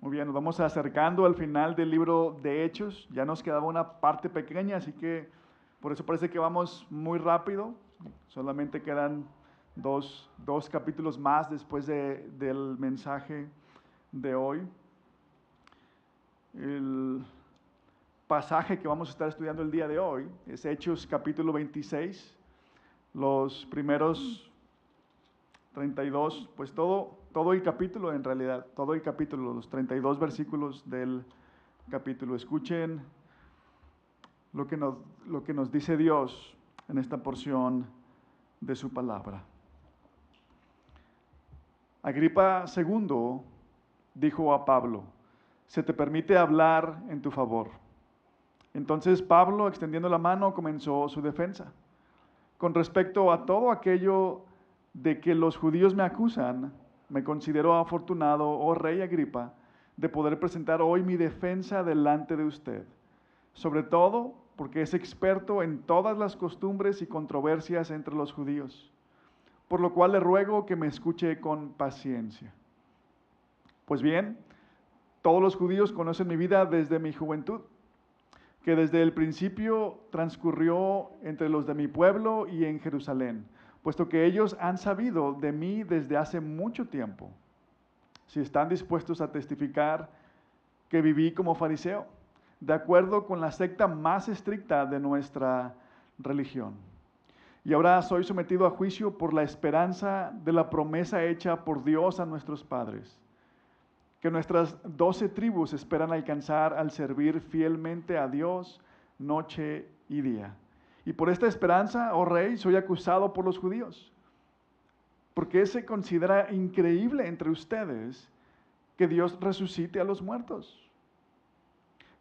Muy bien, nos vamos acercando al final del libro de Hechos. Ya nos quedaba una parte pequeña, así que por eso parece que vamos muy rápido. Solamente quedan dos capítulos más después del mensaje de hoy. El pasaje que vamos a estar estudiando el día de hoy es Hechos capítulo 26. Los primeros 32, pues todo el capítulo en realidad, todo el capítulo, los 32 versículos del capítulo. Escuchen lo que nos dice Dios en esta porción de su palabra. Agripa II dijo a Pablo: se te permite hablar en tu favor. Entonces Pablo, extendiendo la mano, comenzó su defensa. Con respecto a todo aquello de que los judíos me acusan, me considero afortunado, oh rey Agripa, de poder presentar hoy mi defensa delante de usted, sobre todo porque es experto en todas las costumbres y controversias entre los judíos, por lo cual le ruego que me escuche con paciencia. Pues bien, todos los judíos conocen mi vida desde mi juventud, que desde el principio transcurrió entre los de mi pueblo y en Jerusalén, puesto que ellos han sabido de mí desde hace mucho tiempo. Si están dispuestos a testificar que viví como fariseo, de acuerdo con la secta más estricta de nuestra religión. Y ahora soy sometido a juicio por la esperanza de la promesa hecha por Dios a nuestros padres, que nuestras 12 tribus esperan alcanzar al servir fielmente a Dios noche y día. Y por esta esperanza, oh rey, soy acusado por los judíos, porque se considera increíble entre ustedes que Dios resucite a los muertos.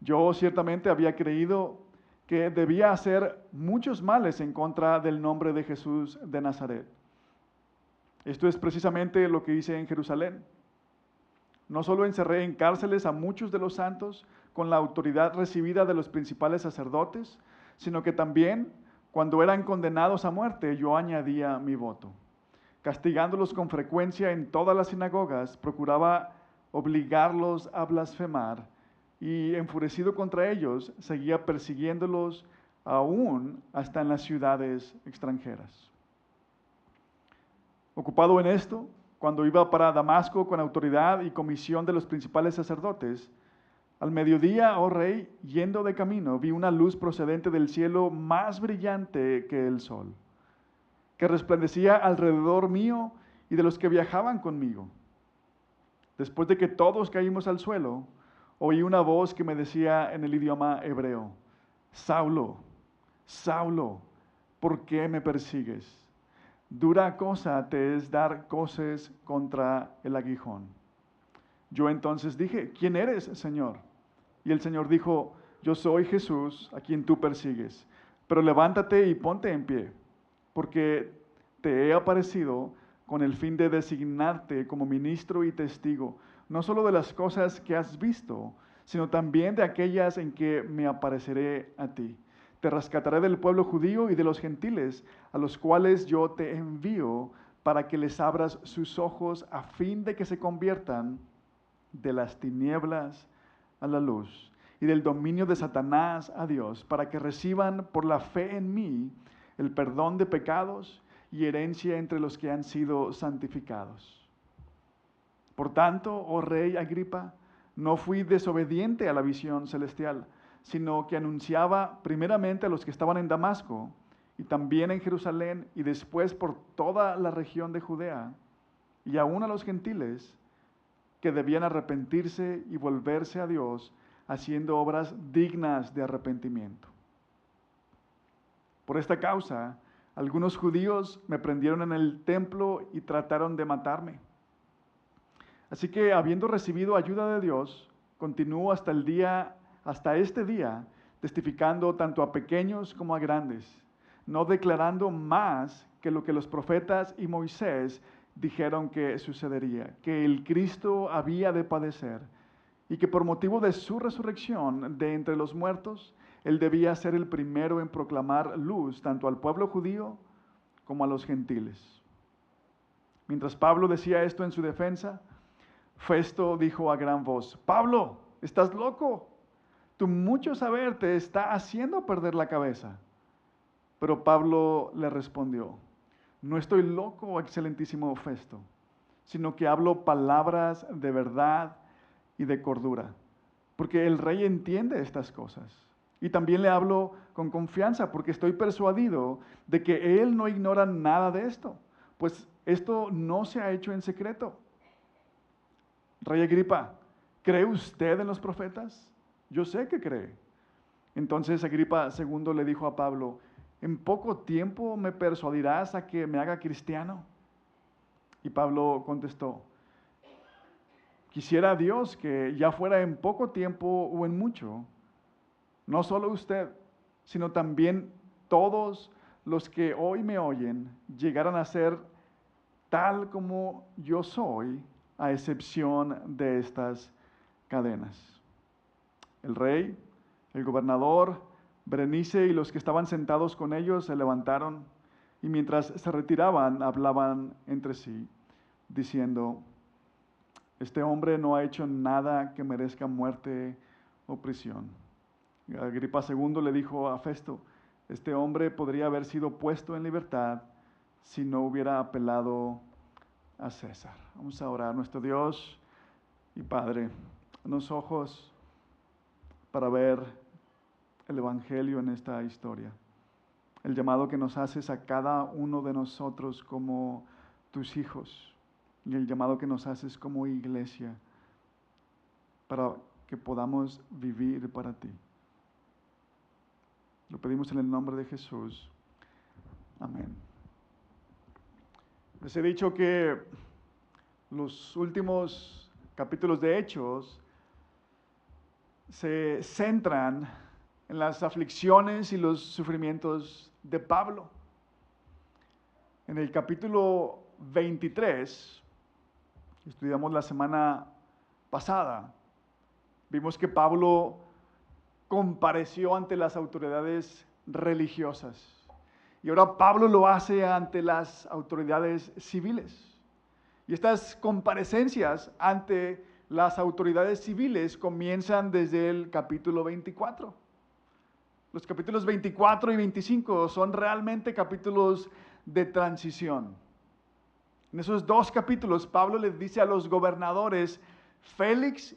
Yo ciertamente había creído que debía hacer muchos males en contra del nombre de Jesús de Nazaret. Esto es precisamente lo que hice en Jerusalén. No solo encerré en cárceles a muchos de los santos con la autoridad recibida de los principales sacerdotes, sino que también, cuando eran condenados a muerte, yo añadía mi voto. Castigándolos con frecuencia en todas las sinagogas, procuraba obligarlos a blasfemar y, enfurecido contra ellos, seguía persiguiéndolos aún hasta en las ciudades extranjeras. Ocupado en esto, cuando iba para Damasco con autoridad y comisión de los principales sacerdotes, al mediodía, oh rey, yendo de camino, vi una luz procedente del cielo más brillante que el sol, que resplandecía alrededor mío y de los que viajaban conmigo. Después de que todos caímos al suelo, oí una voz que me decía en el idioma hebreo: Saulo, Saulo, ¿por qué me persigues? Dura cosa te es dar coces contra el aguijón. Yo entonces dije: ¿quién eres, Señor? Y el Señor dijo: yo soy Jesús, a quien tú persigues. Pero levántate y ponte en pie, porque te he aparecido con el fin de designarte como ministro y testigo, no solo de las cosas que has visto, sino también de aquellas en que me apareceré a ti. Te rescataré del pueblo judío y de los gentiles, a los cuales yo te envío, para que les abras sus ojos a fin de que se conviertan de las tinieblas a la luz y del dominio de Satanás a Dios, para que reciban por la fe en mí el perdón de pecados y herencia entre los que han sido santificados. Por tanto, oh rey Agripa, no fui desobediente a la visión celestial, sino que anunciaba primeramente a los que estaban en Damasco y también en Jerusalén y después por toda la región de Judea y aún a los gentiles que debían arrepentirse y volverse a Dios haciendo obras dignas de arrepentimiento. Por esta causa, algunos judíos me prendieron en el templo y trataron de matarme. Así que, habiendo recibido ayuda de Dios, continúo hasta este día, testificando tanto a pequeños como a grandes, no declarando más que lo que los profetas y Moisés dijeron que sucedería, que el Cristo había de padecer y que por motivo de su resurrección de entre los muertos, él debía ser el primero en proclamar luz tanto al pueblo judío como a los gentiles. Mientras Pablo decía esto en su defensa, Festo dijo a gran voz: Pablo, ¿estás loco? Tu mucho saber te está haciendo perder la cabeza. Pero Pablo le respondió: no estoy loco, excelentísimo Festo, sino que hablo palabras de verdad y de cordura, porque el rey entiende estas cosas. Y también le hablo con confianza, porque estoy persuadido de que él no ignora nada de esto, pues esto no se ha hecho en secreto. Rey Agripa, ¿cree usted en los profetas? Yo sé que cree. Entonces Agripa II le dijo a Pablo: ¿en poco tiempo me persuadirás a que me haga cristiano? Y Pablo contestó: quisiera Dios que ya fuera en poco tiempo o en mucho, no solo usted, sino también todos los que hoy me oyen llegaran a ser tal como yo soy, a excepción de estas cadenas. El rey, el gobernador, Berenice y los que estaban sentados con ellos se levantaron y mientras se retiraban hablaban entre sí, diciendo: este hombre no ha hecho nada que merezca muerte o prisión. Agripa II le dijo a Festo: este hombre podría haber sido puesto en libertad si no hubiera apelado a César. Vamos a orar. Nuestro Dios y Padre, danos ojos para ver el Evangelio en esta historia. El llamado que nos haces a cada uno de nosotros como tus hijos y el llamado que nos haces como iglesia para que podamos vivir para ti. Lo pedimos en el nombre de Jesús. Amén. Les he dicho que los últimos capítulos de Hechos se centran en las aflicciones y los sufrimientos de Pablo. En el capítulo 23, que estudiamos la semana pasada, vimos que Pablo compareció ante las autoridades religiosas. Y ahora Pablo lo hace ante las autoridades civiles. Y estas comparecencias ante las autoridades civiles comienzan desde el capítulo 24. Los capítulos 24 y 25 son realmente capítulos de transición. En esos dos capítulos, Pablo les dice a los gobernadores Félix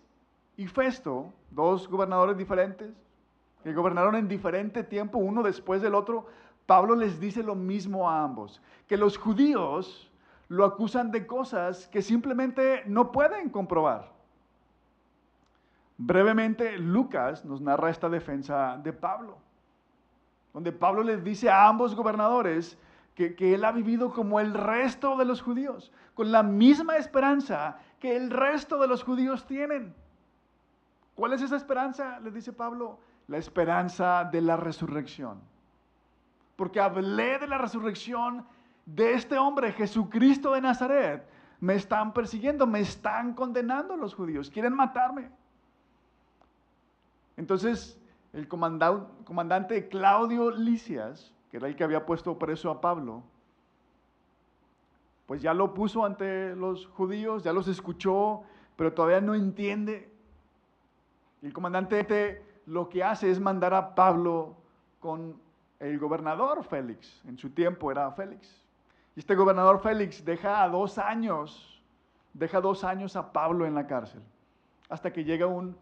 y Festo, dos gobernadores diferentes, que gobernaron en diferente tiempo, uno después del otro. Pablo les dice lo mismo a ambos, que los judíos lo acusan de cosas que simplemente no pueden comprobar. Brevemente, Lucas nos narra esta defensa de Pablo, donde Pablo les dice a ambos gobernadores que él ha vivido como el resto de los judíos, con la misma esperanza que el resto de los judíos tienen. ¿Cuál es esa esperanza? Les dice Pablo: la esperanza de la resurrección. Porque hablé de la resurrección de este hombre, Jesucristo de Nazaret. Me están persiguiendo, me están condenando los judíos, quieren matarme. Entonces, el comandante Claudio Lisias, que era el que había puesto preso a Pablo, pues ya lo puso ante los judíos, ya los escuchó, pero todavía no entiende. Y el comandante lo que hace es mandar a Pablo con el gobernador Félix. En su tiempo era Félix. Y este gobernador Félix deja 2 años a Pablo en la cárcel, hasta que llega un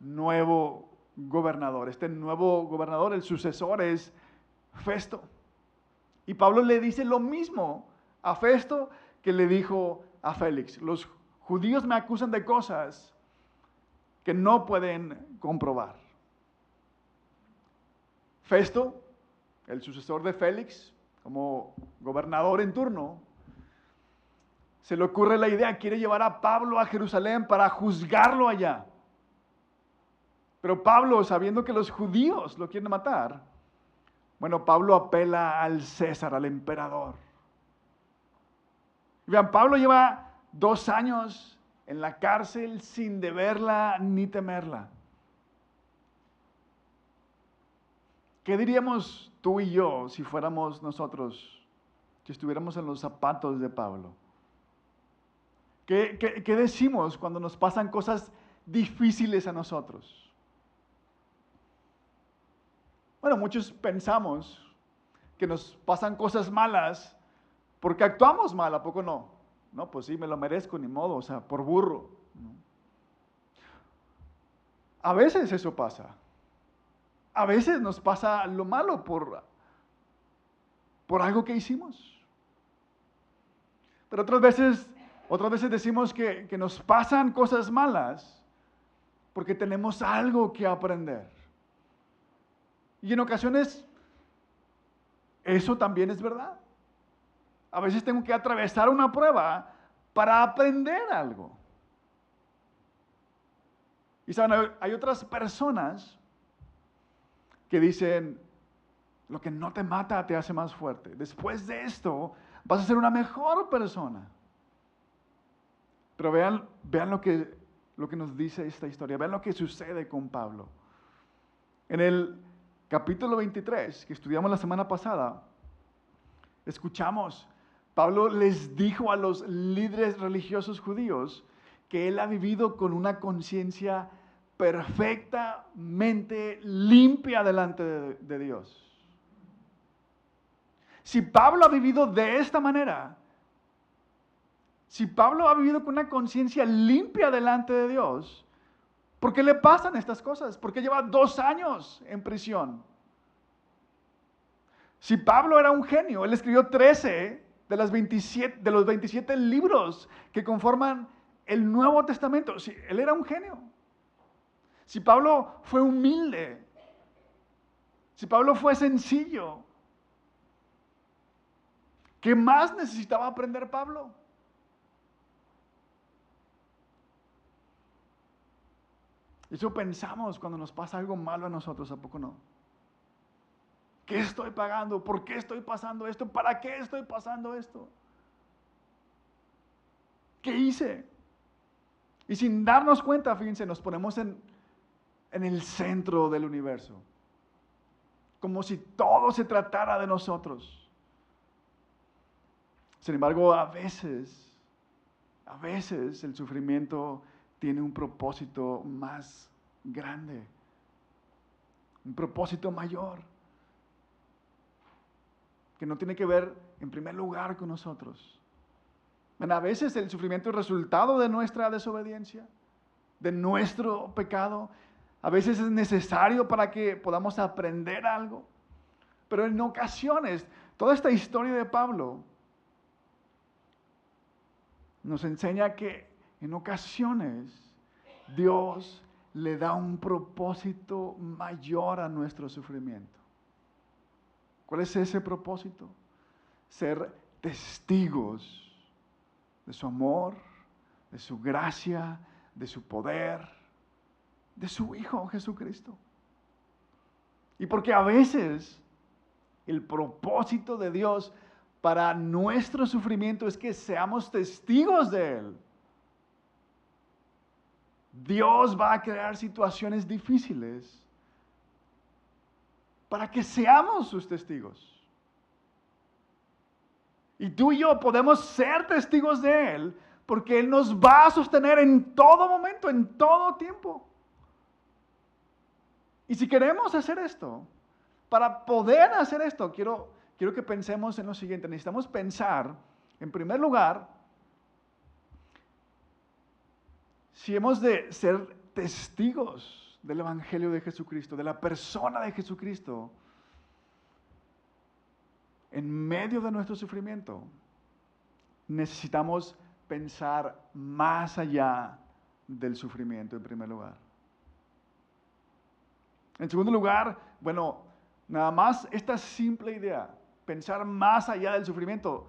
nuevo gobernador. Este nuevo gobernador, el sucesor, es Festo. Y Pablo le dice lo mismo a Festo que le dijo a Félix: los judíos me acusan de cosas que no pueden comprobar. Festo, el sucesor de Félix, como gobernador en turno, se le ocurre la idea, quiere llevar a Pablo a Jerusalén para juzgarlo allá. Pero Pablo, sabiendo que los judíos lo quieren matar, bueno, Pablo apela al César, al emperador. Vean, Pablo lleva 2 años en la cárcel sin deberla ni temerla. ¿Qué diríamos tú y yo si fuéramos nosotros, si estuviéramos en los zapatos de Pablo? ¿Qué decimos cuando nos pasan cosas difíciles a nosotros? Bueno, muchos pensamos que nos pasan cosas malas porque actuamos mal, ¿a poco no? No, pues sí, me lo merezco, ni modo, o sea, por burro. ¿No? A veces eso pasa. A veces nos pasa lo malo por algo que hicimos. Pero otras veces decimos que nos pasan cosas malas porque tenemos algo que aprender. Y en ocasiones eso también es verdad. A veces tengo que atravesar una prueba para aprender algo. Y saben, hay otras personas que dicen, lo que no te mata te hace más fuerte. Después de esto vas a ser una mejor persona. Pero vean lo que nos dice esta historia, vean lo que sucede con Pablo. En el capítulo 23, que estudiamos la semana pasada, escuchamos, Pablo les dijo a los líderes religiosos judíos que él ha vivido con una conciencia perfectamente limpia delante de Dios. Si Pablo ha vivido de esta manera, si Pablo ha vivido con una conciencia limpia delante de Dios, ¿por qué le pasan estas cosas? ¿Por qué lleva 2 años en prisión? Si Pablo era un genio, él escribió 13 de los 27 libros que conforman el Nuevo Testamento. Sí, él era un genio. Si Pablo fue humilde, si Pablo fue sencillo, ¿qué más necesitaba aprender Pablo? Eso pensamos cuando nos pasa algo malo a nosotros, ¿a poco no? ¿Qué estoy pagando? ¿Por qué estoy pasando esto? ¿Para qué estoy pasando esto? ¿Qué hice? Y sin darnos cuenta, fíjense, nos ponemos en el centro del universo. Como si todo se tratara de nosotros. Sin embargo, a veces el sufrimiento tiene un propósito más grande, un propósito mayor, que no tiene que ver en primer lugar con nosotros. A veces el sufrimiento es resultado de nuestra desobediencia, de nuestro pecado. A veces es necesario para que podamos aprender algo. Pero en ocasiones, toda esta historia de Pablo nos enseña que en ocasiones Dios le da un propósito mayor a nuestro sufrimiento. ¿Cuál es ese propósito? Ser testigos de su amor, de su gracia, de su poder, de su Hijo Jesucristo. Y porque a veces el propósito de Dios para nuestro sufrimiento es que seamos testigos de Él. Dios va a crear situaciones difíciles para que seamos sus testigos. Y tú y yo podemos ser testigos de Él porque Él nos va a sostener en todo momento, en todo tiempo. Y si queremos hacer esto, para poder hacer esto, quiero que pensemos en lo siguiente. Necesitamos pensar, en primer lugar, si hemos de ser testigos del Evangelio de Jesucristo, de la persona de Jesucristo, en medio de nuestro sufrimiento, necesitamos pensar más allá del sufrimiento, en primer lugar. En segundo lugar, bueno, nada más esta simple idea, pensar más allá del sufrimiento,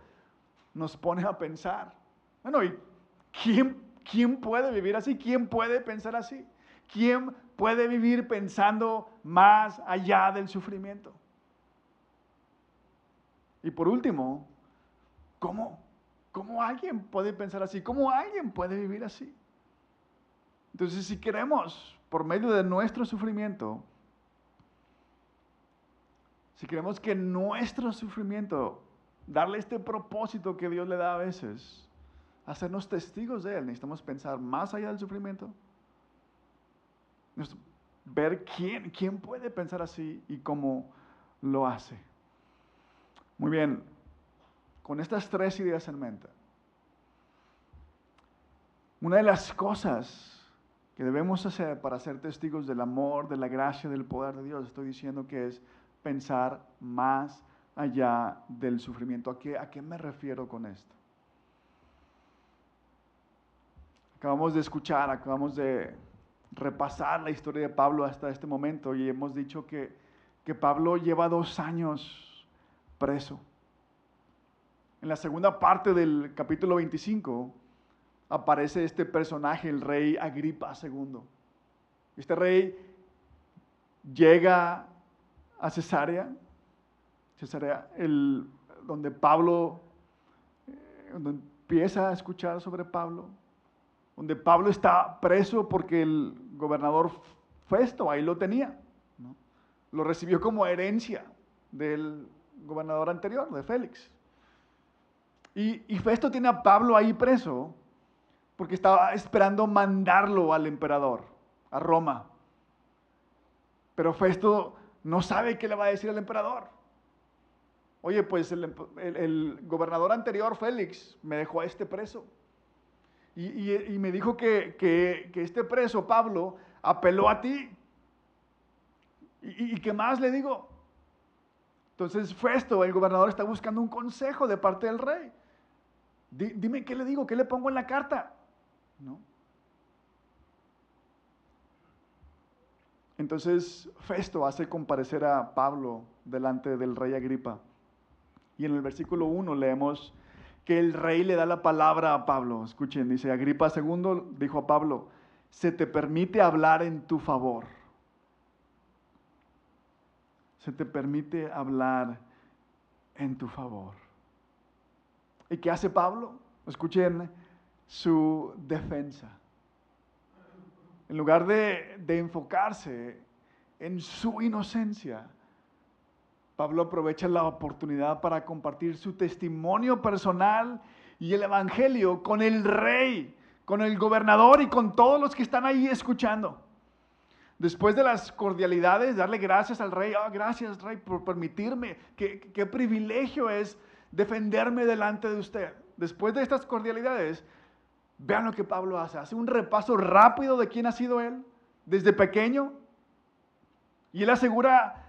nos pone a pensar. Bueno, ¿y quién puede vivir así? ¿Quién puede pensar así? ¿Quién puede vivir pensando más allá del sufrimiento? Y por último, ¿cómo alguien puede pensar así? ¿Cómo alguien puede vivir así? Entonces, si queremos, por medio de nuestro sufrimiento, si queremos que nuestro sufrimiento, darle este propósito que Dios le da a veces, hacernos testigos de Él. Necesitamos pensar más allá del sufrimiento. Ver quién puede pensar así y cómo lo hace. Muy bien, con estas 3 ideas en mente, una de las cosas que debemos hacer para ser testigos del amor, de la gracia, del poder de Dios, estoy diciendo que es pensar más allá del sufrimiento. ¿A qué me refiero con esto? Acabamos de repasar la historia de Pablo hasta este momento y hemos dicho que Pablo lleva 2 años preso. En la segunda parte del capítulo 25 aparece este personaje, el rey Agripa II. Este rey llega a Cesarea, donde Pablo, donde empieza a escuchar sobre Pablo, donde Pablo está preso porque el gobernador Festo ahí lo tenía, ¿no? Lo recibió como herencia del gobernador anterior, de Félix. Y Festo tiene a Pablo ahí preso porque estaba esperando mandarlo al emperador, a Roma. Pero Festo no sabe qué le va a decir al emperador. Oye, pues el gobernador anterior, Félix, me dejó a este preso. Y me dijo que este preso, Pablo, apeló a ti. ¿Y qué más le digo? Entonces Festo, el gobernador, está buscando un consejo de parte del rey. Dime qué le digo, qué le pongo en la carta, ¿no? Entonces Festo hace comparecer a Pablo delante del rey Agripa. Y en el versículo 1 leemos que el rey le da la palabra a Pablo. Escuchen, dice, Agripa II dijo a Pablo, se te permite hablar en tu favor. Se te permite hablar en tu favor. ¿Y qué hace Pablo? Escuchen su defensa. En lugar de enfocarse en su inocencia, Pablo aprovecha la oportunidad para compartir su testimonio personal y el evangelio con el rey, con el gobernador y con todos los que están ahí escuchando. Después de las cordialidades, darle gracias al rey. Gracias, rey, por permitirme. Qué privilegio es defenderme delante de usted. Después de estas cordialidades, vean lo que Pablo hace. Hace un repaso rápido de quién ha sido él desde pequeño. Y él asegura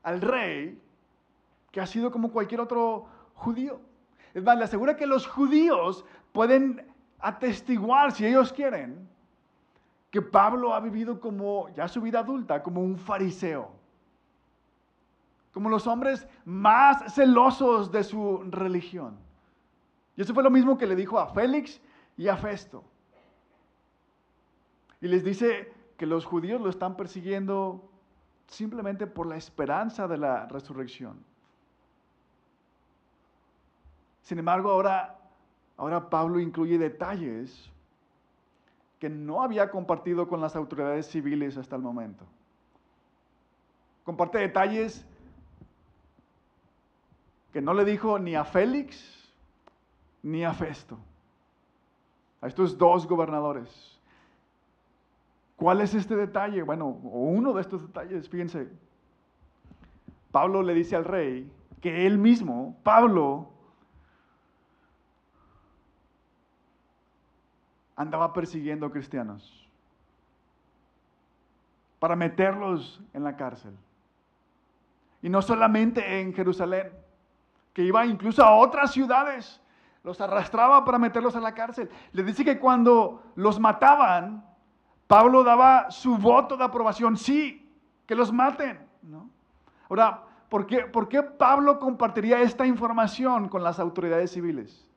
al rey que ha sido como cualquier otro judío. Es más, le asegura que los judíos pueden atestiguar, si ellos quieren, que Pablo ha vivido como, ya su vida adulta, como un fariseo. Como los hombres más celosos de su religión. Y eso fue lo mismo que le dijo a Félix y a Festo. Y les dice que los judíos lo están persiguiendo simplemente por la esperanza de la resurrección. Sin embargo, ahora Pablo incluye detalles que no había compartido con las autoridades civiles hasta el momento. Comparte detalles que no le dijo ni a Félix ni a Festo, a estos 2 gobernadores. ¿Cuál es este detalle? Bueno, uno de estos detalles, fíjense. Pablo le dice al rey que él mismo, Pablo, andaba persiguiendo cristianos para meterlos en la cárcel. Y no solamente en Jerusalén, que iba incluso a otras ciudades, los arrastraba para meterlos a la cárcel. Le dice que cuando los mataban, Pablo daba su voto de aprobación, sí, que los maten, ¿no? Ahora, ¿por qué Pablo compartiría esta información con las autoridades civiles?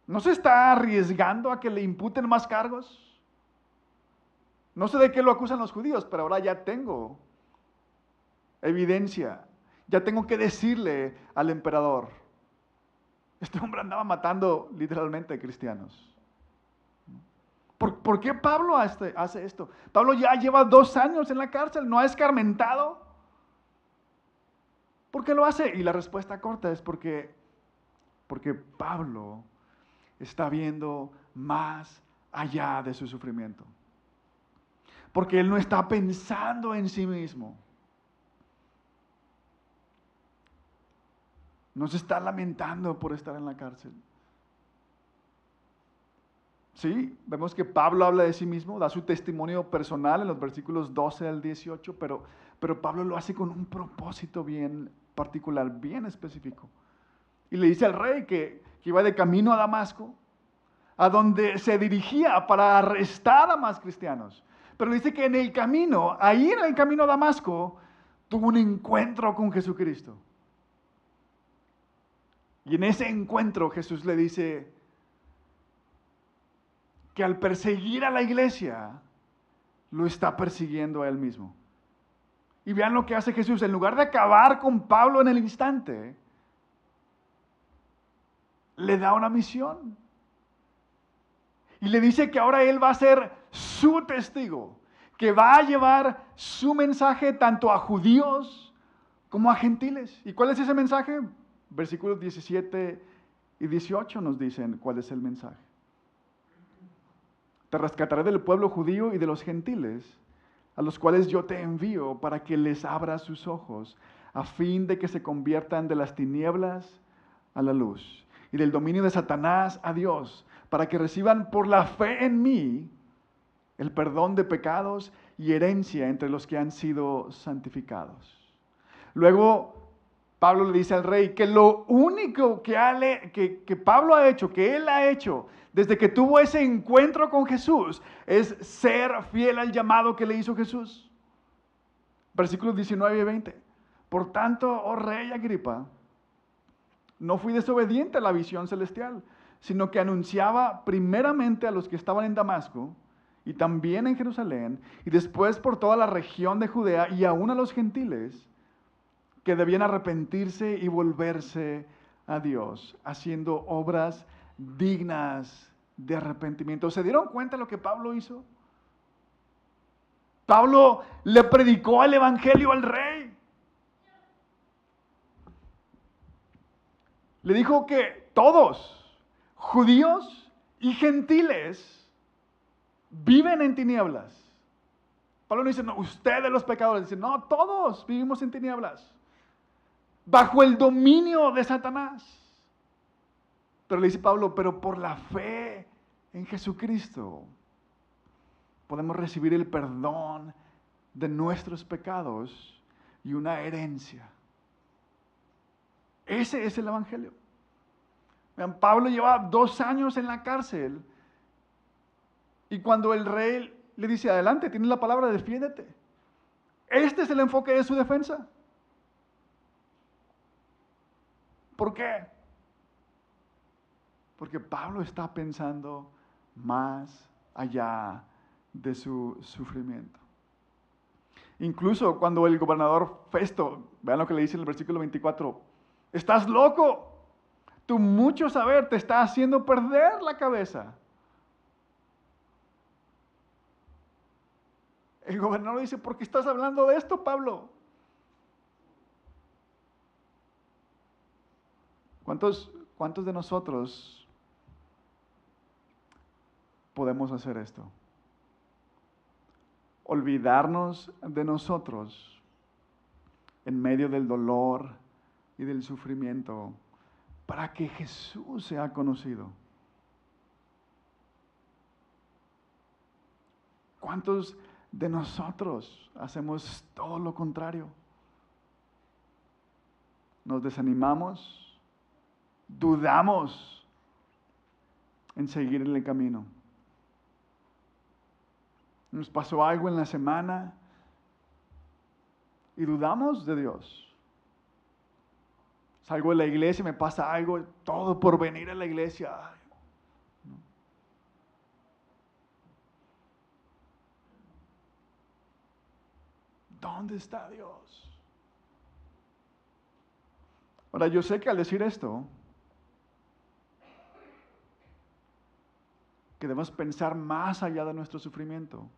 ¿No se está arriesgando a que le imputen más cargos? No sé de qué lo acusan los judíos, pero ahora ya tengo evidencia. Ya tengo que decirle al emperador. Este hombre andaba matando literalmente cristianos. ¿Por qué Pablo hace esto? Pablo ya lleva 2 años en la cárcel, no ha escarmentado. ¿Por qué lo hace? Y la respuesta corta es porque Pablo está viendo más allá de su sufrimiento. Porque él no está pensando en sí mismo. No se está lamentando por estar en la cárcel. Sí, vemos que Pablo habla de sí mismo, da su testimonio personal en los versículos 12 al 18, pero Pablo lo hace con un propósito bien particular, bien específico. Y le dice al rey que iba de camino a Damasco, a donde se dirigía para arrestar a más cristianos. Pero le dice que en el camino, ahí en el camino a Damasco, tuvo un encuentro con Jesucristo. Y en ese encuentro Jesús le dice que al perseguir a la iglesia, lo está persiguiendo a él mismo. Y vean lo que hace Jesús. En lugar de acabar con Pablo en el instante, le da una misión. Y le dice que ahora él va a ser su testigo, que va a llevar su mensaje tanto a judíos como a gentiles. ¿Y cuál es ese mensaje? Versículos 17 y 18 nos dicen cuál es el mensaje. Te rescataré del pueblo judío y de los gentiles, a los cuales yo te envío para que les abras sus ojos, a fin de que se conviertan de las tinieblas a la luz y del dominio de Satanás a Dios, para que reciban por la fe en mí el perdón de pecados y herencia entre los que han sido santificados. Luego Pablo le dice al rey que lo único que Pablo ha hecho, que él ha hecho desde que tuvo ese encuentro con Jesús, es ser fiel al llamado que le hizo Jesús. Versículos 19 y 20. Por tanto, oh rey Agripa, no fui desobediente a la visión celestial, sino que anunciaba primeramente a los que estaban en Damasco y también en Jerusalén, y después por toda la región de Judea y aún a los gentiles, que debían arrepentirse y volverse a Dios, haciendo obras dignas de arrepentimiento. ¿Se dieron cuenta de lo que Pablo hizo? Pablo le predicó el evangelio al rey. Le dijo que todos, judíos y gentiles, viven en tinieblas. Pablo no dice, no, ustedes los pecadores. Dice, no, todos vivimos en tinieblas, bajo el dominio de Satanás. Pero le dice Pablo, pero por la fe en Jesucristo podemos recibir el perdón de nuestros pecados y una herencia. Ese es el evangelio. Vean, Pablo lleva 2 años en la cárcel y cuando el rey le dice, adelante, tienes la palabra, defiéndete. Este es el enfoque de su defensa. ¿Por qué? Porque Pablo está pensando más allá de su sufrimiento. Incluso cuando el gobernador Festo, vean lo que le dice en el versículo 24, estás loco, tu mucho saber te está haciendo perder la cabeza. El gobernador dice, ¿por qué estás hablando de esto, Pablo? ¿Cuántos de nosotros podemos hacer esto? Olvidarnos de nosotros en medio del dolor y del sufrimiento para que Jesús sea conocido. ¿Cuántos de nosotros hacemos todo lo contrario? Nos desanimamos, dudamos en seguir en el camino. Nos pasó algo en la semana y dudamos de Dios. Salgo de la iglesia y me pasa algo, todo por venir a la iglesia. Ay, no. ¿Dónde está Dios? Ahora, yo sé que al decir esto, que debemos pensar más allá de nuestro sufrimiento,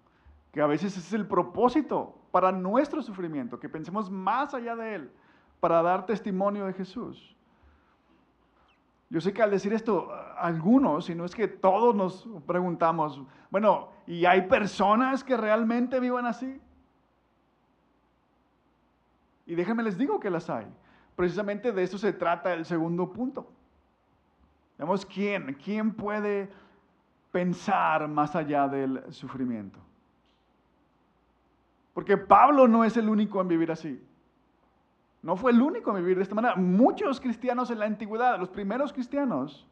que a veces ese es el propósito para nuestro sufrimiento, que pensemos más allá de él, para dar testimonio de Jesús. Yo sé que al decir esto, algunos, si no es que todos nos preguntamos, bueno, ¿y hay personas que realmente vivan así? Y déjenme les digo que las hay. Precisamente de eso se trata el segundo punto. Veamos quién puede pensar más allá del sufrimiento. Porque Pablo no es el único en vivir así. No fue el único en vivir de esta manera. Muchos cristianos en la antigüedad, los primeros cristianos,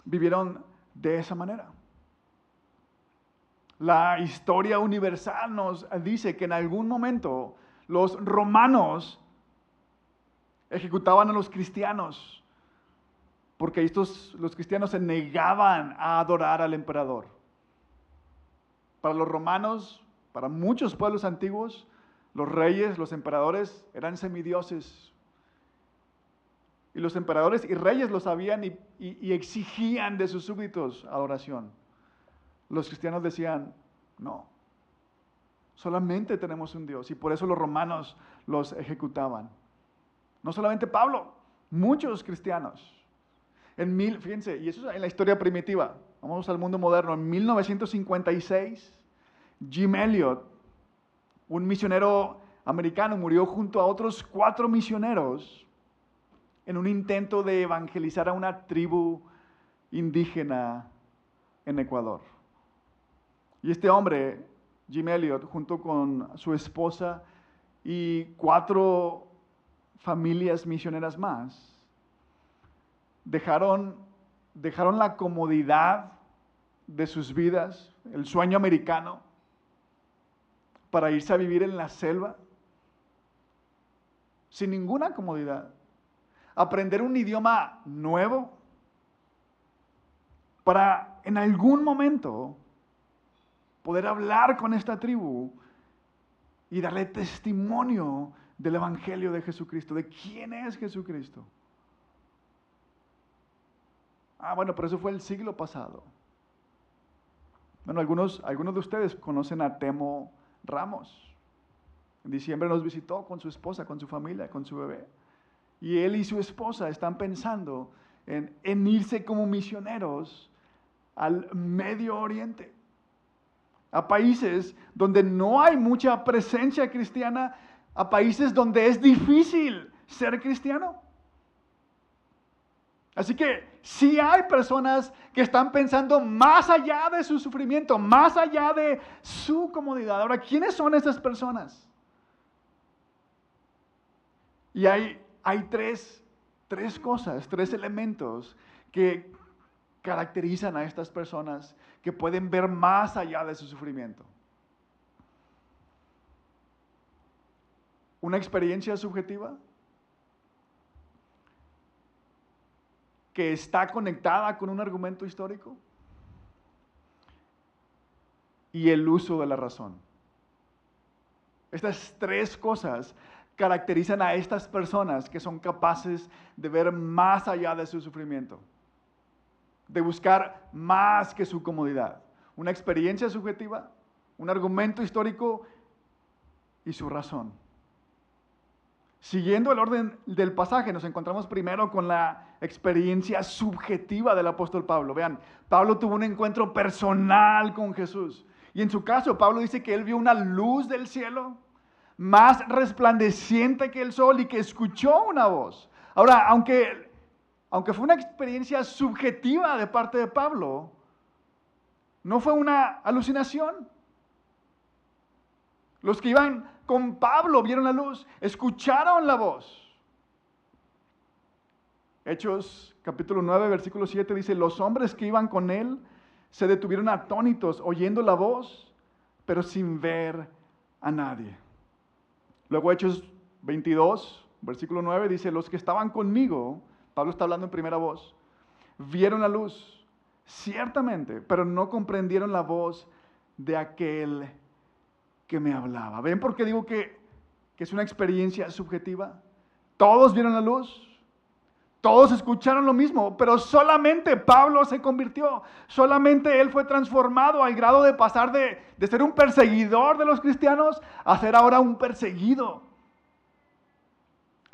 vivieron de esa manera. La historia universal nos dice que en algún momento los romanos ejecutaban a los cristianos porque los cristianos se negaban a adorar al emperador. Para los romanos, para muchos pueblos antiguos, los reyes, los emperadores eran semidioses. Y los emperadores y reyes lo sabían y exigían de sus súbditos adoración. Los cristianos decían, no, solamente tenemos un Dios. Y por eso los romanos los ejecutaban. No solamente Pablo, muchos cristianos. Fíjense, y eso es en la historia primitiva. Vamos al mundo moderno. En 1956, Jim Elliot, un misionero americano, murió junto a otros 4 misioneros en un intento de evangelizar a una tribu indígena en Ecuador. Y este hombre, Jim Elliot, junto con su esposa y 4 familias misioneras más, dejaron la comodidad de sus vidas, el sueño americano, para irse a vivir en la selva, sin ninguna comodidad, aprender un idioma nuevo, para en algún momento poder hablar con esta tribu y darle testimonio del Evangelio de Jesucristo, de quién es Jesucristo. Bueno, pero eso fue el siglo pasado. Bueno, algunos de ustedes conocen a Temo Ramos. En diciembre nos visitó con su esposa, con su familia, con su bebé. Y él y su esposa están pensando en irse como misioneros al Medio Oriente, a países donde no hay mucha presencia cristiana, a países donde es difícil ser cristiano. Así que sí hay personas que están pensando más allá de su sufrimiento, más allá de su comodidad. Ahora, ¿quiénes son esas personas? Y hay tres cosas, 3 elementos que caracterizan a estas personas que pueden ver más allá de su sufrimiento. Una experiencia subjetiva que está conectada con un argumento histórico y el uso de la razón. Estas 3 cosas caracterizan a estas personas que son capaces de ver más allá de su sufrimiento, de buscar más que su comodidad. Una experiencia subjetiva, un argumento histórico y su razón. Siguiendo el orden del pasaje, nos encontramos primero con la experiencia subjetiva del apóstol Pablo. Vean, Pablo tuvo un encuentro personal con Jesús. Y en su caso, Pablo dice que él vio una luz del cielo más resplandeciente que el sol y que escuchó una voz. Ahora, aunque fue una experiencia subjetiva de parte de Pablo, no fue una alucinación. Los que iban con Pablo vieron la luz, escucharon la voz. Hechos capítulo 9, versículo 7 dice, los hombres que iban con él se detuvieron atónitos oyendo la voz, pero sin ver a nadie. Luego Hechos 22, versículo 9 dice, los que estaban conmigo, Pablo está hablando en primera voz, vieron la luz, ciertamente, pero no comprendieron la voz de aquel que me hablaba. ¿Ven por qué digo que es una experiencia subjetiva? Todos vieron la luz, todos escucharon lo mismo, pero solamente Pablo se convirtió, solamente él fue transformado al grado de pasar de ser un perseguidor de los cristianos a ser ahora un perseguido.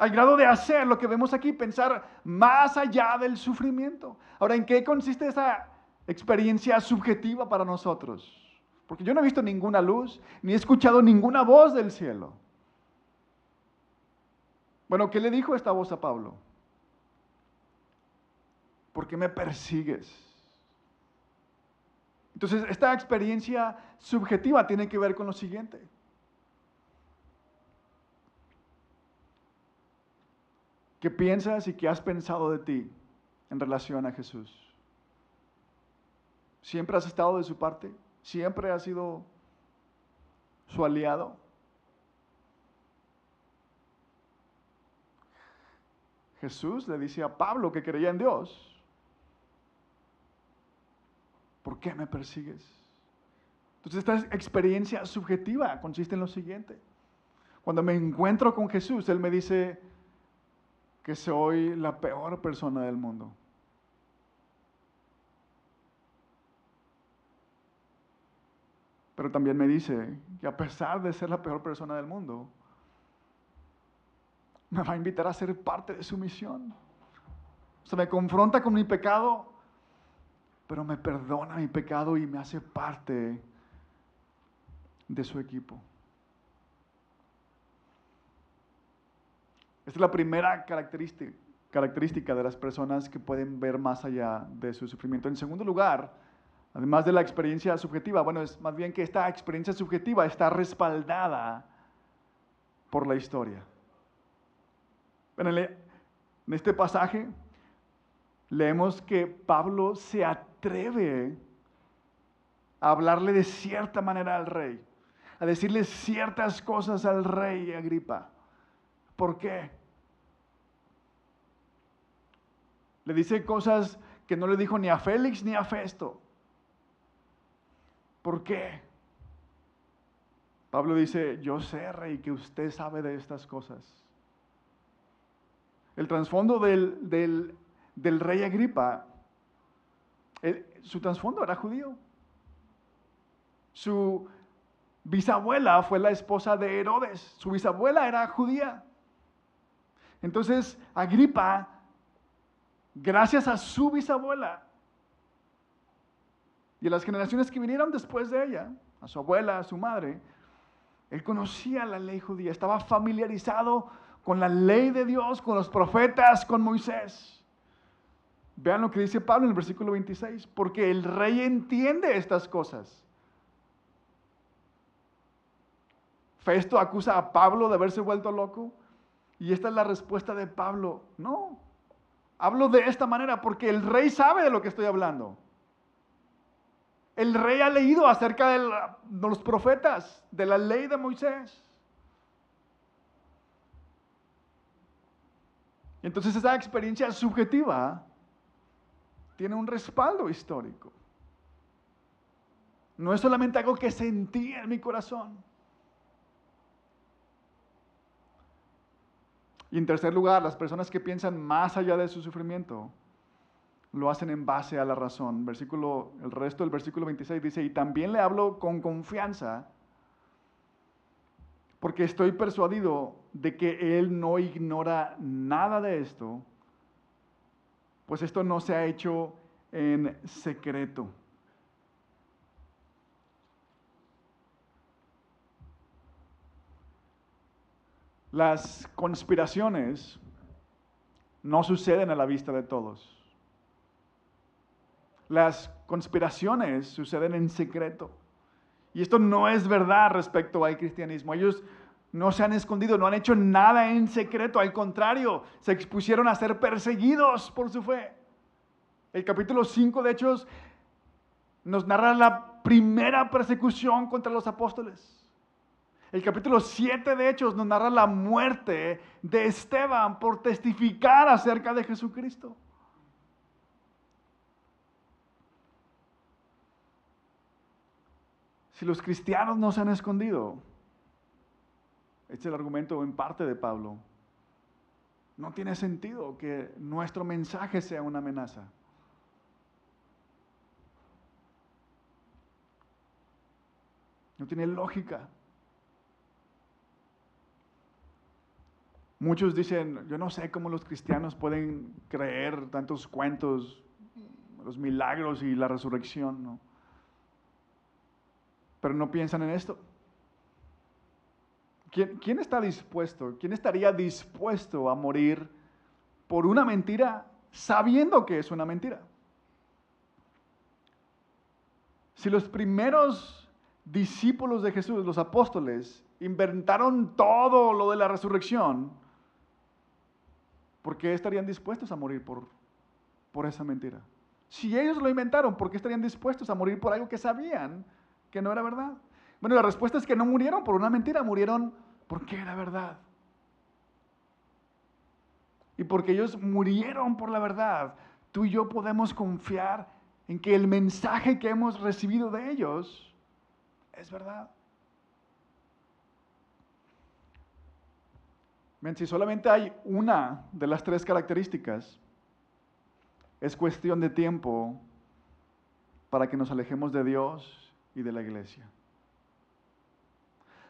Al grado de hacer lo que vemos aquí, pensar más allá del sufrimiento. Ahora, ¿en qué consiste esa experiencia subjetiva para nosotros? Porque yo no he visto ninguna luz, ni he escuchado ninguna voz del cielo. Bueno, ¿qué le dijo esta voz a Pablo? ¿Por qué me persigues? Entonces, esta experiencia subjetiva tiene que ver con lo siguiente. ¿Qué piensas y qué has pensado de ti en relación a Jesús? ¿Siempre has estado de su parte? ¿Siempre has sido su aliado? Jesús le dice a Pablo que creía en Dios: ¿por qué me persigues? Entonces esta experiencia subjetiva consiste en lo siguiente. Cuando me encuentro con Jesús, Él me dice que soy la peor persona del mundo. Pero también me dice que a pesar de ser la peor persona del mundo, me va a invitar a ser parte de su misión. O sea, me confronta con mi pecado, pero me perdona mi pecado y me hace parte de su equipo. Esta es la primera característica de las personas que pueden ver más allá de su sufrimiento. En segundo lugar, además de la experiencia subjetiva, bueno, es más bien que esta experiencia subjetiva está respaldada por la historia. En este pasaje leemos que Pablo se atreve a hablarle de cierta manera al rey, a decirle ciertas cosas al rey Agripa. ¿Por qué? Le dice cosas que no le dijo ni a Félix ni a Festo. ¿Por qué? Pablo dice: yo sé, rey, que usted sabe de estas cosas. El trasfondo del rey Agripa, su trasfondo era judío. Su bisabuela fue la esposa de Herodes. Su bisabuela era judía. Entonces, Agripa, gracias a su bisabuela y a las generaciones que vinieron después de ella, a su abuela, a su madre, él conocía la ley judía, estaba familiarizado con la ley de Dios, con los profetas, con Moisés. Vean lo que dice Pablo en el versículo 26, porque el rey entiende estas cosas. Festo acusa a Pablo de haberse vuelto loco, y esta es la respuesta de Pablo: no, hablo de esta manera porque el rey sabe de lo que estoy hablando. El rey ha leído acerca de los profetas, de la ley de Moisés. Entonces esa experiencia subjetiva tiene un respaldo histórico. No es solamente algo que sentí en mi corazón. Y en tercer lugar, las personas que piensan más allá de su sufrimiento lo hacen en base a la razón. El resto del versículo 26 dice: y también le hablo con confianza, porque estoy persuadido de que él no ignora nada de esto, pues esto no se ha hecho en secreto. Las conspiraciones no suceden a la vista de todos. Las conspiraciones suceden en secreto. Y esto no es verdad respecto al cristianismo. Ellos no se han escondido, no han hecho nada en secreto. Al contrario, se expusieron a ser perseguidos por su fe. El capítulo 5 de Hechos nos narra la primera persecución contra los apóstoles. El capítulo 7 de Hechos nos narra la muerte de Esteban por testificar acerca de Jesucristo. Si los cristianos no se han escondido, este es el argumento en parte de Pablo, no tiene sentido que nuestro mensaje sea una amenaza. No tiene lógica. Muchos dicen, yo no sé cómo los cristianos pueden creer tantos cuentos, los milagros y la resurrección, ¿no? Pero no piensan en esto. ¿Quién está dispuesto? ¿Quién estaría dispuesto a morir por una mentira sabiendo que es una mentira? Si los primeros discípulos de Jesús, los apóstoles, inventaron todo lo de la resurrección, ¿por qué estarían dispuestos a morir por esa mentira? Si ellos lo inventaron, ¿por qué estarían dispuestos a morir por algo que sabían que no era verdad? Bueno, la respuesta es que no murieron por una mentira, murieron porque era verdad. Y porque ellos murieron por la verdad, tú y yo podemos confiar en que el mensaje que hemos recibido de ellos es verdad. Bien, si solamente hay una de las tres características, es cuestión de tiempo para que nos alejemos de Dios y de la iglesia.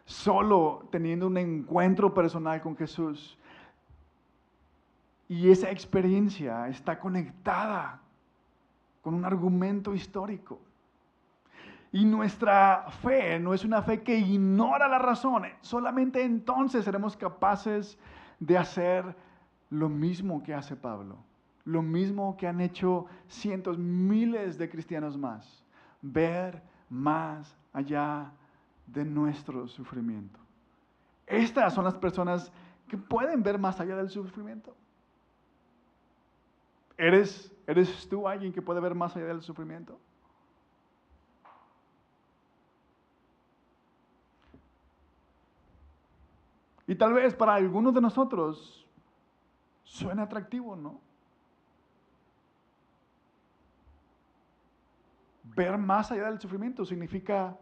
Solo teniendo un encuentro personal con Jesús y esa experiencia está conectada con un argumento histórico. Y nuestra fe no es una fe que ignora la razón. Solamente entonces seremos capaces de hacer lo mismo que hace Pablo. Lo mismo que han hecho cientos, miles de cristianos más. Ver más allá de nuestro sufrimiento. Estas son las personas que pueden ver más allá del sufrimiento. ¿Eres tú alguien que puede ver más allá del sufrimiento? Y tal vez para algunos de nosotros suena atractivo, ¿no? Ver más allá del sufrimiento significa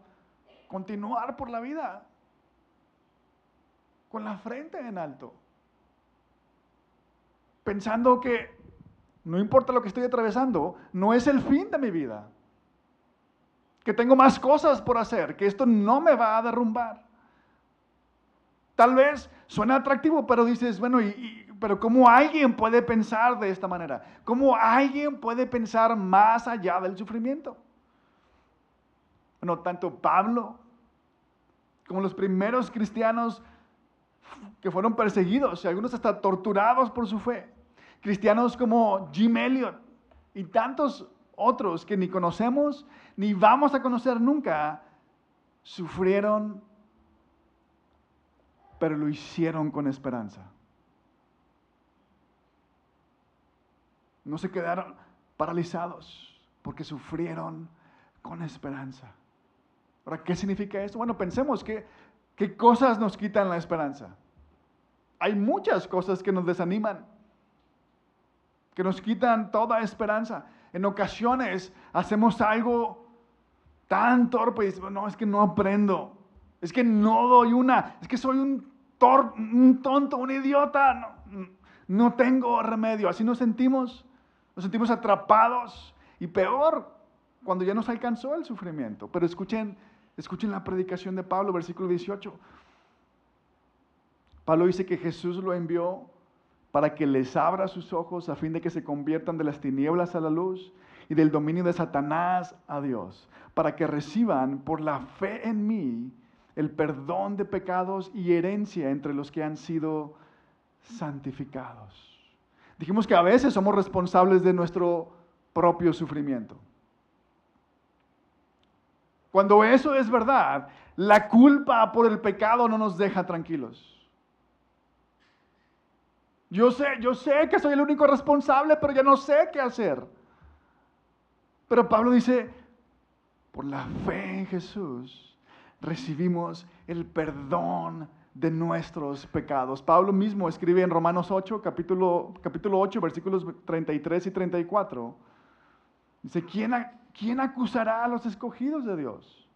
continuar por la vida con la frente en alto, pensando que no importa lo que estoy atravesando, no es el fin de mi vida, que tengo más cosas por hacer, que esto no me va a derrumbar. Tal vez suena atractivo, pero dices, bueno, pero ¿cómo alguien puede pensar de esta manera? ¿Cómo alguien puede pensar más allá del sufrimiento? Bueno, tanto Pablo como los primeros cristianos que fueron perseguidos y algunos hasta torturados por su fe, cristianos como Jim Elliot y tantos otros que ni conocemos ni vamos a conocer nunca, sufrieron, pero lo hicieron con esperanza. No se quedaron paralizados porque sufrieron con esperanza. Ahora, ¿qué significa esto? Bueno, pensemos ¿qué cosas nos quitan la esperanza? Hay muchas cosas que nos desaniman, que nos quitan toda esperanza. En ocasiones hacemos algo tan torpe y decimos, no, es que no aprendo, es que no doy una, es que soy un tonto, un idiota, no tengo remedio. Así nos sentimos atrapados y peor cuando ya nos alcanzó el sufrimiento. Pero escuchen la predicación de Pablo, versículo 18. Pablo dice que Jesús lo envió para que les abra sus ojos a fin de que se conviertan de las tinieblas a la luz y del dominio de Satanás a Dios, para que reciban por la fe en mí el perdón de pecados y herencia entre los que han sido santificados. Dijimos que a veces somos responsables de nuestro propio sufrimiento. Cuando eso es verdad, la culpa por el pecado no nos deja tranquilos. Yo sé que soy el único responsable, pero ya no sé qué hacer. Pero Pablo dice, por la fe en Jesús, recibimos el perdón de nuestros pecados. Pablo mismo escribe en Romanos 8, capítulo 8, versículos 33 y 34. Dice, ¿quién acusará a los escogidos de Dios?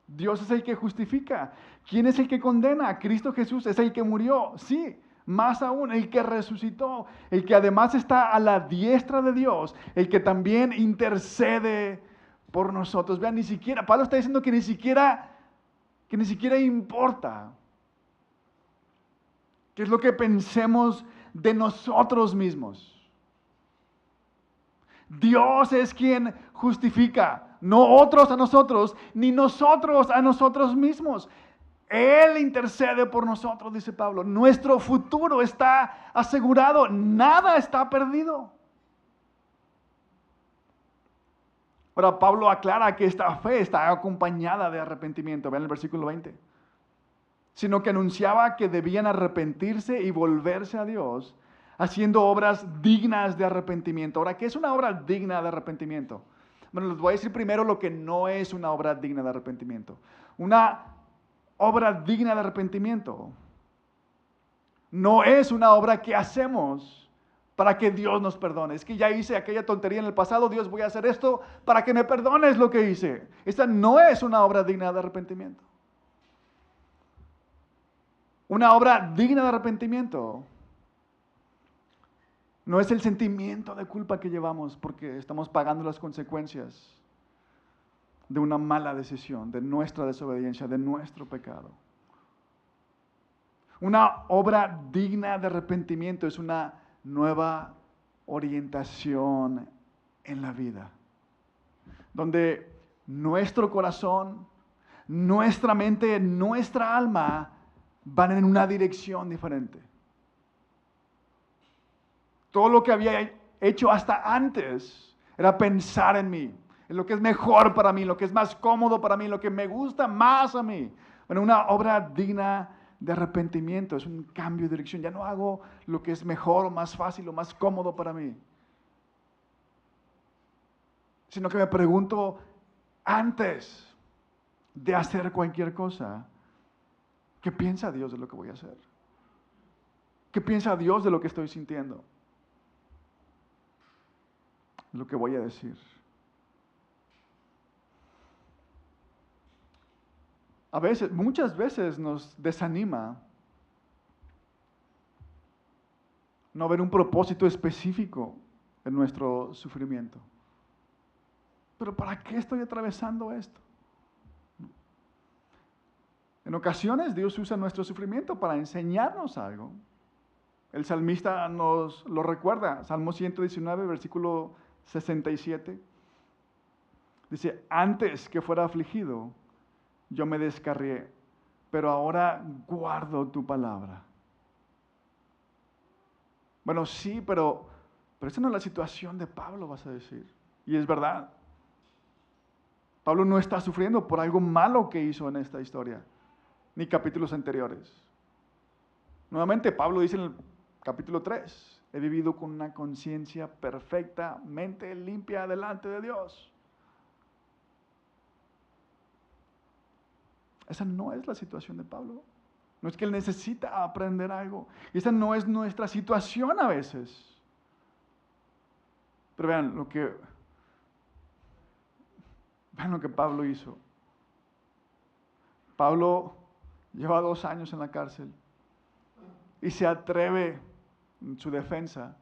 Dios es el que justifica. ¿Quién es el que condena? Cristo Jesús es el que murió. Sí, más aún, el que resucitó, el que además está a la diestra de Dios, el que también intercede por nosotros. Vean, Pablo está diciendo que ni siquiera importa ¿Qué es lo que pensemos de nosotros mismos? Dios es quien justifica, no otros a nosotros, ni nosotros a nosotros mismos. Él intercede por nosotros, dice Pablo. Nuestro futuro está asegurado, nada está perdido. Ahora, Pablo aclara que esta fe está acompañada de arrepentimiento. Vean el versículo 20. Sino que anunciaba que debían arrepentirse y volverse a Dios, haciendo obras dignas de arrepentimiento. Ahora, ¿qué es una obra digna de arrepentimiento? Bueno, les voy a decir primero lo que no es una obra digna de arrepentimiento. Una obra digna de arrepentimiento no es una obra que hacemos para que Dios nos perdone. Es que ya hice aquella tontería en el pasado, Dios, voy a hacer esto para que me perdones lo que hice. Esta no es una obra digna de arrepentimiento. Una obra digna de arrepentimiento no es el sentimiento de culpa que llevamos porque estamos pagando las consecuencias de una mala decisión, de nuestra desobediencia, de nuestro pecado. Una obra digna de arrepentimiento es una nueva orientación en la vida, donde nuestro corazón, nuestra mente, nuestra alma van en una dirección diferente. Todo lo que había hecho hasta antes era pensar en mí, en lo que es mejor para mí, lo que es más cómodo para mí, lo que me gusta más a mí. Bueno, una obra digna de arrepentimiento es un cambio de dirección. Ya no hago lo que es mejor o más fácil o más cómodo para mí, sino que me pregunto antes de hacer cualquier cosa, ¿qué piensa Dios de lo que voy a hacer? ¿Qué piensa Dios de lo que estoy sintiendo? De lo que voy a decir. A veces, muchas veces nos desanima no ver un propósito específico en nuestro sufrimiento. ¿Pero para qué estoy atravesando esto? En ocasiones Dios usa nuestro sufrimiento para enseñarnos algo. El salmista nos lo recuerda, Salmo 119, versículo 67. Dice, antes que fuera afligido, yo me descarrié, pero ahora guardo tu palabra. Bueno, sí, pero esa no es la situación de Pablo, vas a decir. Y es verdad. Pablo no está sufriendo por algo malo que hizo en esta historia, ni capítulos anteriores. Nuevamente, Pablo dice en el capítulo 3, he vivido con una conciencia perfectamente limpia delante de Dios. Esa no es la situación de Pablo. No es que él necesita aprender algo. Esa no es nuestra situación a veces. Pero vean lo que Pablo hizo. Pablo lleva 2 años en la cárcel y se atreve en su defensa,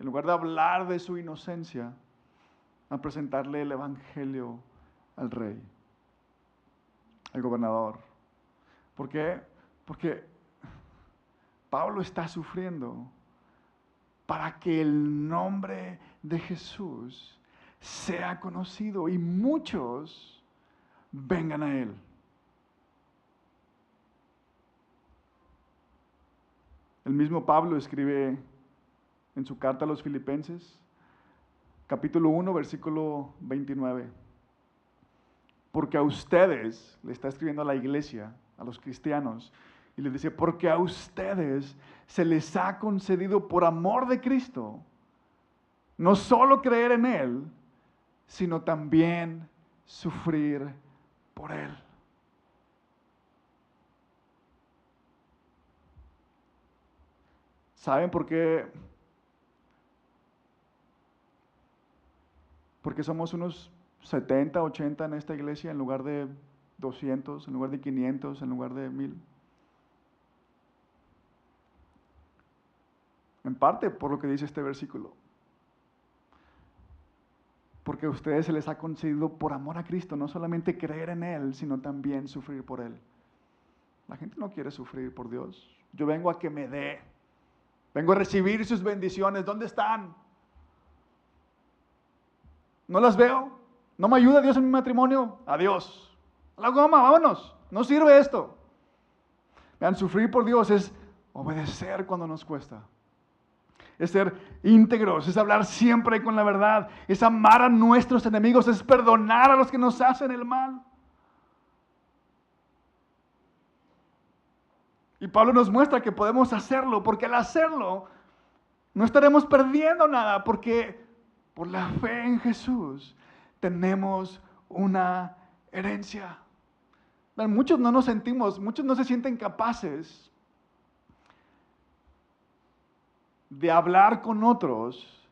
en lugar de hablar de su inocencia, a presentarle el evangelio al rey, al gobernador. ¿Por qué? Porque Pablo está sufriendo para que el nombre de Jesús sea conocido y muchos vengan a Él. El mismo Pablo escribe en su carta a los Filipenses, capítulo 1, versículo 29. Porque a ustedes, le está escribiendo a la iglesia, a los cristianos, y les dice, porque a ustedes se les ha concedido por amor de Cristo, no solo creer en Él, sino también sufrir por Él. ¿Saben por qué? Porque somos unos 70, 80 en esta iglesia en lugar de 200, en lugar de 500, en lugar de 1000. En parte por lo que dice este versículo. Porque a ustedes se les ha concedido por amor a Cristo, no solamente creer en Él, sino también sufrir por Él. La gente no quiere sufrir por Dios. Yo vengo a que me dé. Vengo a recibir sus bendiciones. ¿Dónde están? No las veo. ¿No me ayuda Dios en mi matrimonio? Adiós. A la goma, vámonos. No sirve esto. Vean, sufrir por Dios es obedecer cuando nos cuesta. Es ser íntegros, es hablar siempre con la verdad, es amar a nuestros enemigos, es perdonar a los que nos hacen el mal. Y Pablo nos muestra que podemos hacerlo, porque al hacerlo no estaremos perdiendo nada, porque por la fe en Jesús tenemos una herencia. Muchos no nos sentimos, muchos no se sienten capaces de hablar con otros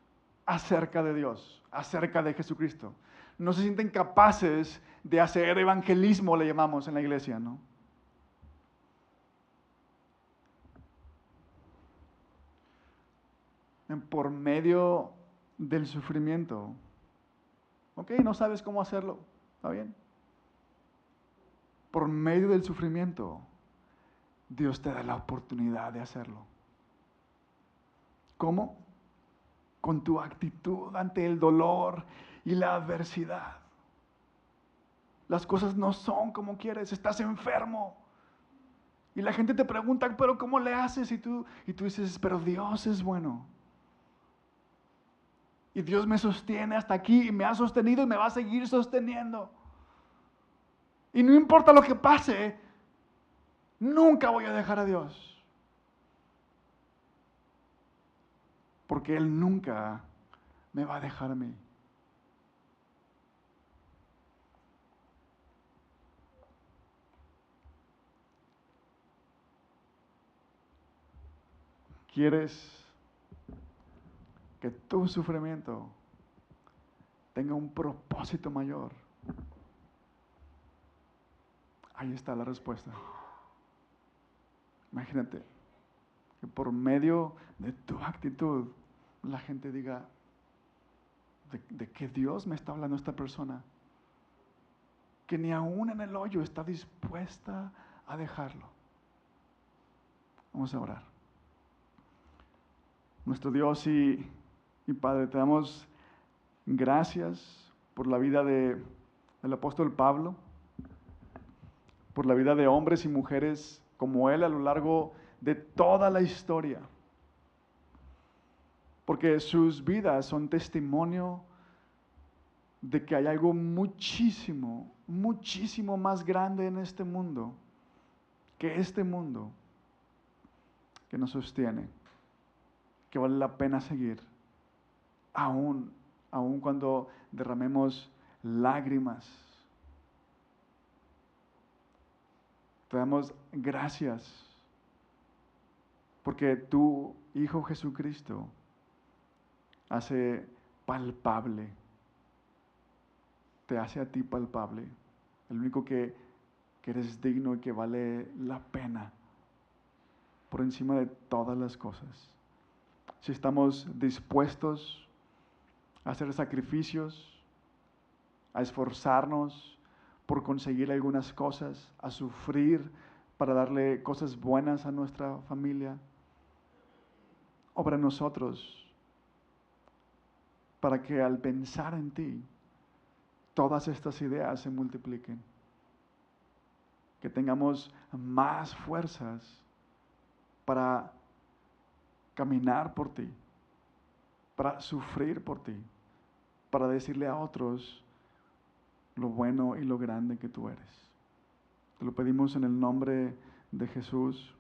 acerca de Dios, acerca de Jesucristo. No se sienten capaces de hacer evangelismo, le llamamos en la iglesia, ¿no? Por medio del sufrimiento. Ok, no sabes cómo hacerlo, está bien. Por medio del sufrimiento, Dios te da la oportunidad de hacerlo. ¿Cómo? Con tu actitud ante el dolor y la adversidad. Las cosas no son como quieres, estás enfermo. Y la gente te pregunta, pero ¿cómo le haces? Y tú dices, pero Dios es bueno. Y Dios me sostiene hasta aquí y me ha sostenido y me va a seguir sosteniendo. Y no importa lo que pase, nunca voy a dejar a Dios. Porque Él nunca me va a dejar a mí. ¿Quieres que tu sufrimiento tenga un propósito mayor? Ahí está la respuesta. Imagínate que por medio de tu actitud la gente diga, ¿de qué Dios me está hablando esta persona? Que ni aún en el hoyo está dispuesta a dejarlo. Vamos a orar. Nuestro Dios y Padre, te damos gracias por la vida del apóstol Pablo, por la vida de hombres y mujeres como él a lo largo de toda la historia. Porque sus vidas son testimonio de que hay algo muchísimo, muchísimo más grande en este mundo que nos sostiene, que vale la pena seguir, aún cuando derramemos lágrimas. Te damos gracias porque tu Hijo Jesucristo hace palpable, te hace a ti palpable, el único que eres digno y que vale la pena por encima de todas las cosas. Si estamos dispuestos a hacer sacrificios, a esforzarnos por conseguir algunas cosas, a sufrir para darle cosas buenas a nuestra familia, obra en nosotros, para que al pensar en ti, todas estas ideas se multipliquen. Que tengamos más fuerzas para caminar por ti, para sufrir por ti, para decirle a otros lo bueno y lo grande que tú eres. Te lo pedimos en el nombre de Jesús.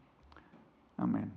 Amén.